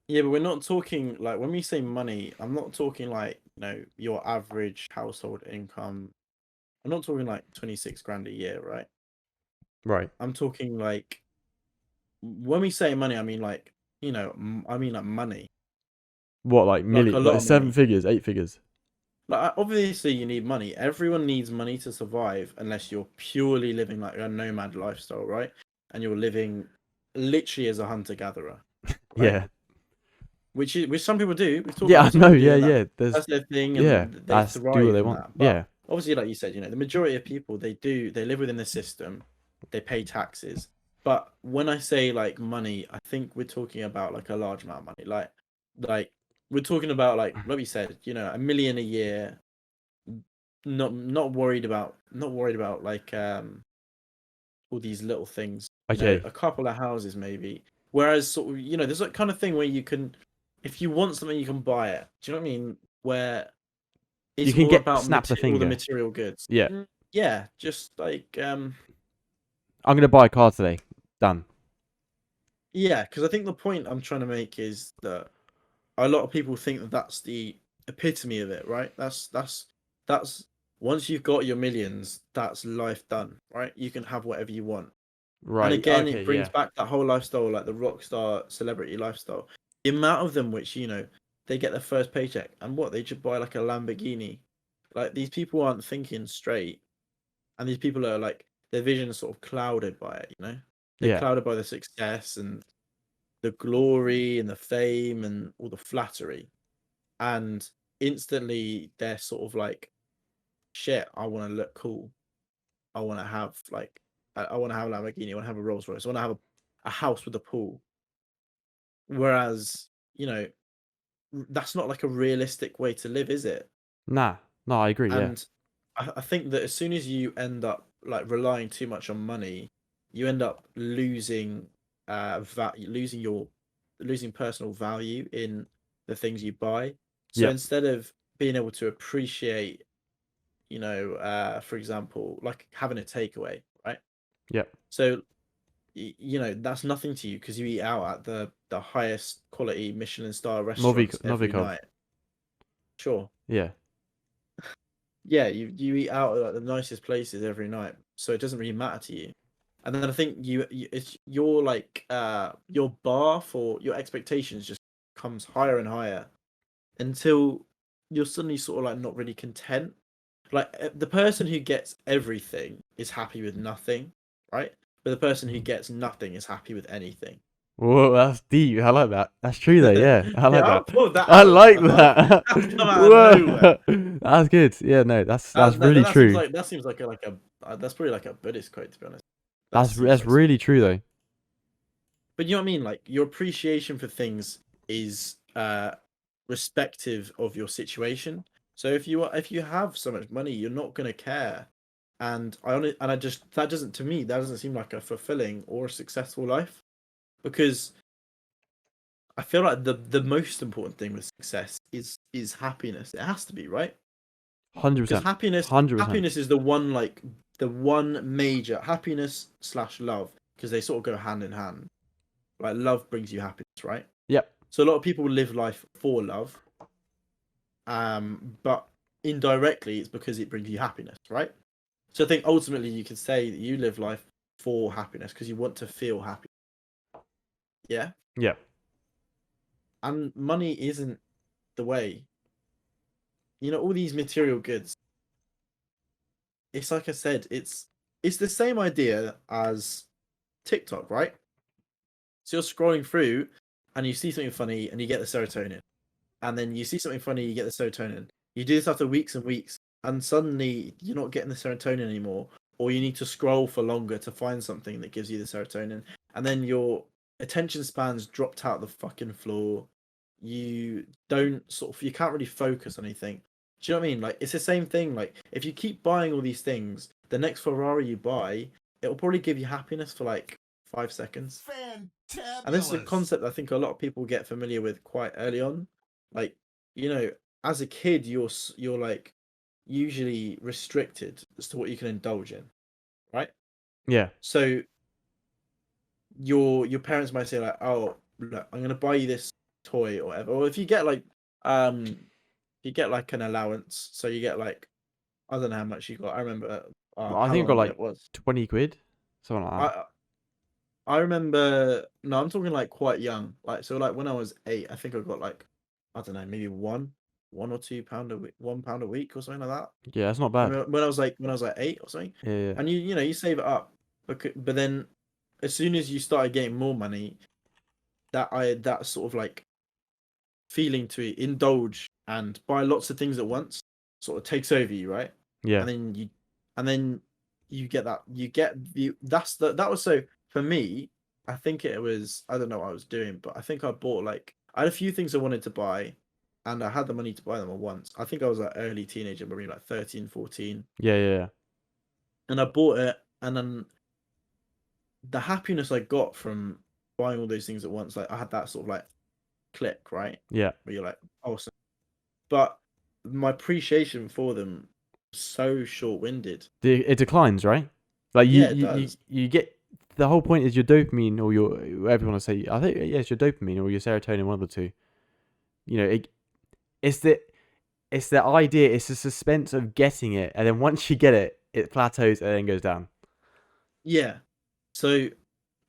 Yeah, but we're not talking like when we say money, I'm not talking like, your average household income. I'm not talking like 26 grand a year, right? Right. I'm talking like when we say money, I mean like, I mean like money, What, like like a million, lot like of seven money. figures, eight figures? Like obviously you need money. Everyone needs money to survive unless you're purely living like a nomad lifestyle, right? And you're living literally as a hunter gatherer, right? Yeah. Which some people do. We've talked Yeah, I about some know. people Yeah, doing that. yeah. There's That's their thing, yeah. and they That's do what thrive they in want. that. But Yeah. obviously, like you said, the majority of people they live within the system, they pay taxes. But when I say like money, I think we're talking about like a large amount of money. Like we're talking about like we said, 1 million a year. Not worried about like all these little things. Okay. A couple of houses maybe. Whereas sort of there's that kind of thing where you can, if you want something, you can buy it. Do you know what I mean? Where You it's can all get about snap the all the finger. material goods. Yeah. Yeah, just like I'm gonna buy a car today. Done. yeah, because I think the point I'm trying to make is that a lot of people think that that's the epitome of it, right? That's once you've got your millions, that's life done, right? You can have whatever you want. And Right. again, Okay. it brings Yeah. back that whole lifestyle, like the rock star celebrity lifestyle. The amount of them which, they get their first paycheck and what they just buy like a Lamborghini. Like these people aren't thinking straight, and these people are like their vision is sort of clouded by it. They're Yeah. clouded by the success and the glory and the fame and all the flattery. And instantly they're sort of like, shit, I want to look cool. I want to have like I want to have a Lamborghini. I want to have a Rolls Royce. I want to have a house with a pool. Whereas, that's not like a realistic way to live, is it? Nah. No, I agree. Yeah. And I think that as soon as you end up like relying too much on money, you end up losing personal value in the things you buy. So Yep. instead of being able to appreciate, for example, like having a takeaway, right? Yep. So that's nothing to you because you eat out at the highest quality Michelin star restaurants every Novikov. night. Sure. Yeah. Yeah, you eat out at like the nicest places every night, so it doesn't really matter to you. And then I think it's your like your bar for your expectations just comes higher and higher until you're suddenly sort of like not really content. Like the person who gets everything is happy with nothing, right? But the person who gets nothing is happy with anything. Whoa, that's deep. I like that. That's true though. Yeah, I like Yeah, I that. pulled that I out of like the that. that's come out of nowhere. Whoa, that's good. Yeah, no, that's That, that, really that seems true. like that seems like a that's probably like a Buddhist quote to be honest. That seems That's like something. really true though. But you know what I mean? Like your appreciation for things is respective of your situation. So if you have so much money, you're not gonna care. And I just that doesn't to me that doesn't seem like a fulfilling or a successful life because I feel like the most important thing with success is happiness. It has to be, right? Hundred Because percent. happiness 100%. happiness is the one major happiness slash love because they sort of go hand in hand. Like love brings you happiness, right? Yep. So a lot of people live life for love, but indirectly it's because it brings you happiness, right? So I think ultimately you could say that you live life for happiness because you want to feel happy. Yeah, Yep. and money isn't the way. All these material goods. It's like I said, it's the same idea as TikTok, right? So you're scrolling through and you see something funny and you get the serotonin. And then you see something funny, you get the serotonin. You do this after weeks and weeks, and suddenly you're not getting the serotonin anymore, or you need to scroll for longer to find something that gives you the serotonin. And then your attention span's dropped out the fucking floor. You can't really focus on anything. Do you know what I mean? Like, it's the same thing. Like, if you keep buying all these things, the next Ferrari you buy, it'll probably give you happiness for like 5 seconds. And this is a Fantabulous. concept I think a lot of people get familiar with quite early on. Like, you know, as a kid, you're like usually restricted as to what you can indulge in, right? Yeah. So your parents might say like, "Oh, look, I'm gonna buy you this toy or whatever, or if you get like you get like an allowance, so you get like I don't know how much you got. I remember I how think I got long ago like it was. 20 quid, something like that. I I remember. No, I'm talking like quite young. Like so, like when I was 8, I think I got like I don't know, maybe one or £2 a week, £1 a week or something like that. Yeah, that's not bad. When I was like 8 or something, Yeah, yeah, and you know you save it up, but then as soon as you started getting more money, that sort of like feeling to indulge and buy lots of things at once sort of takes over you, right? yeah, And then you get that that was so for me. I think it was I don't know what I was doing, but I think I bought like I had a few things I wanted to buy, and I had the money to buy them at once. I think I was like early teenager, maybe like 13, 14, yeah, yeah, yeah. and I bought it, and then the happiness I got from buying all those things at once, like I had that sort of like click, right? Yeah. Where you're like, oh, but my appreciation for them was so short-winded. It declines, right? Like Yeah, it does. you get the whole point is your dopamine or your whatever you want to say. I think yes, your dopamine or your serotonin, one of the two. You know, it's the it's the idea. It's the suspense of getting it, and then once you get it, it plateaus and then goes down. Yeah. So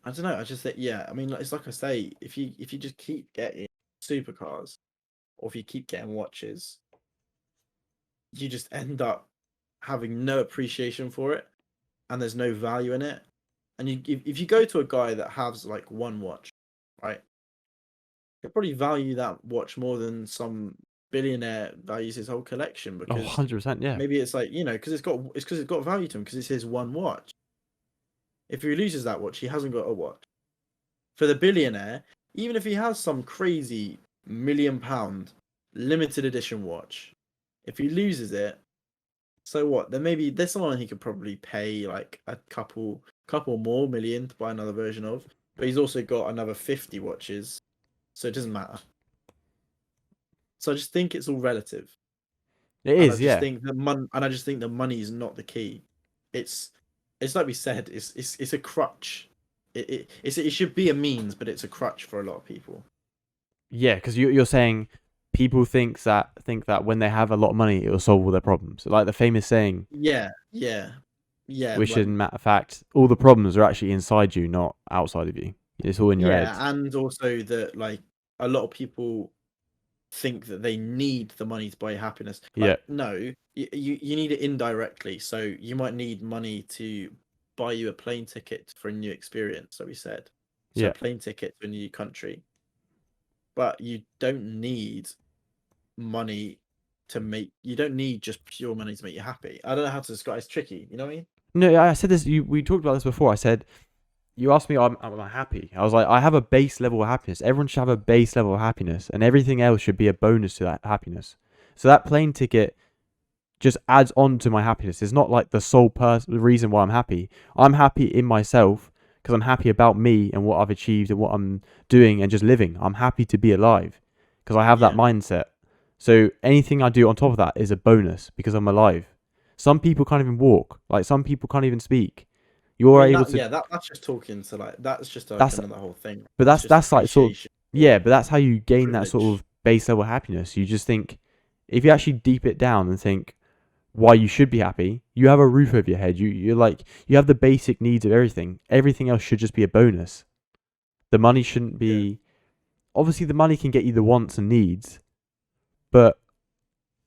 I don't know. I just think yeah. I mean, it's like I say, if you just keep getting supercars, or if you keep getting watches, you just end up having no appreciation for it, and there's no value in it. And if you go to a guy that has like one watch, right, he'll probably value that watch more than some billionaire values his whole collection Oh, because 100%, yeah. maybe it's like because it's got value to him because it's his one watch. If he loses that watch, he hasn't got a watch. For the billionaire, even if he has some crazy £1 million limited edition watch, if he loses it, so what? Then maybe there's someone he could probably pay like a couple more million to buy another version of. But he's also got another 50 watches, so it doesn't matter. So I just think it's all relative. It And I is, just yeah. think I just think the money is not the key. It's it's like we said, it's a crutch. It should be a means, but it's a crutch for a lot of people. Yeah, because you're saying people think that when they have a lot of money, it will solve all their problems. Like the famous saying, Yeah, yeah, yeah, which in matter of fact, all the problems are actually inside you, not outside of you. It's all in your head. yeah, and also that like a lot of people think that they need the money to buy happiness. Yeah, Like, no, you need it indirectly. So you might need money to buy you a plane ticket for a new experience. So we said, so a yeah. plane ticket to a new country, but you don't need money to make. You don't need just pure money to make you happy. I don't know how to describe. It's tricky. You know what I mean? No, I said this. We talked about this before. I said you asked me, am I happy? I was like, I have a base level of happiness. Everyone should have a base level of happiness, and everything else should be a bonus to that happiness. So that plane ticket just adds on to my happiness. It's not like the sole reason why I'm happy. I'm happy in myself because I'm happy about me and what I've achieved and what I'm doing and just living. I'm happy to be alive because I have that Yeah. mindset. So anything I do on top of that is a bonus because I'm alive. Some people can't even walk. Like some people can't even speak. I You're mean able that to. yeah that's just talking to like that's just like That's another whole thing. but That's just that's like sort of appreciation yeah. or But that's how you gain that sort privilege. of base level happiness. You just think if you actually deep it down and think why you should be happy. You have a roof over your head. You're like you have the basic needs of everything. Everything else should just be a bonus. The money shouldn't Yeah. be obviously the money can get you the wants and needs, but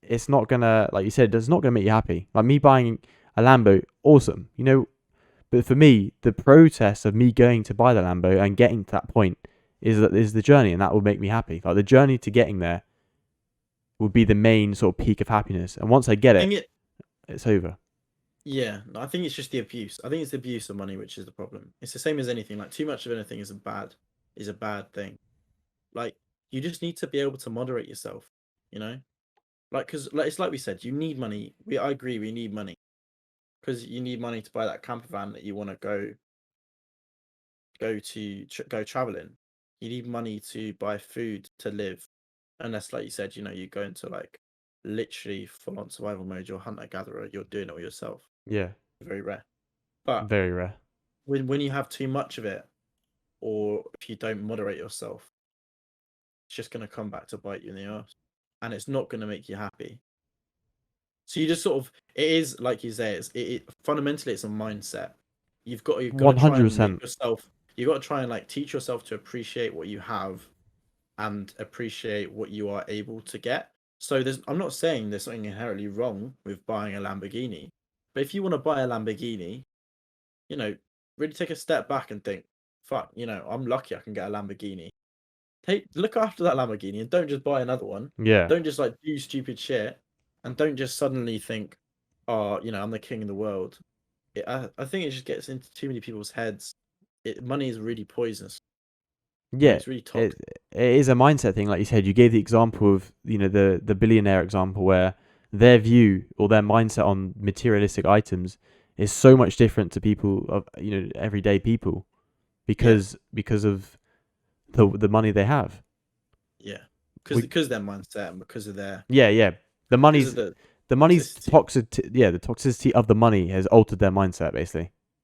it's not gonna like you said, it's not gonna make you happy. Like me buying a Lambo, awesome. But for me, the process of me going to buy the Lambo and getting to that point is the journey and that will make me happy. Like the journey to getting there would be the main sort of peak of happiness. And once I get I it, think it it's over. Yeah, no, I think it's just the abuse. I think it's the abuse of money which is the problem. It's the same as anything. Like too much of anything is a bad thing. Like you just need to be able to moderate yourself, you know? Like cuz like it's like we said, you need money. I agree we need money because you need money to buy that camper van that you want to go traveling. You need money to buy food to live. Unless like you said, you go into like literally full on survival mode, you're hunter gatherer, you're doing it all yourself. Yeah, Very rare. But very rare. when you have too much of it, or if you don't moderate yourself, it's just going to come back to bite you in the ass, and it's not going to make you happy. So you just sort of, it is like you say, fundamentally it's a mindset. You've got to try and 100%. make yourself. You've got to try and like teach yourself to appreciate what you have, and appreciate what you are able to get. So I'm not saying there's something inherently wrong with buying a Lamborghini, but if you want to buy a Lamborghini, really take a step back and think, fuck, I'm lucky I can get a Lamborghini. Look after that Lamborghini and don't just buy another one. Yeah. Don't just like do stupid shit, and don't just suddenly think, oh, I'm the king of the world. I think it just gets into too many people's heads. Money is really poisonous. Yeah, It's really toxic. it is a mindset thing, like you said. You gave the example of the billionaire example where their view or their mindset on materialistic items is so much different to people of everyday people because of the money they have. Yeah, We- because their mindset and because of their Yeah. The because money's of the the money's toxicity. the toxicity of the money has altered their mindset basically.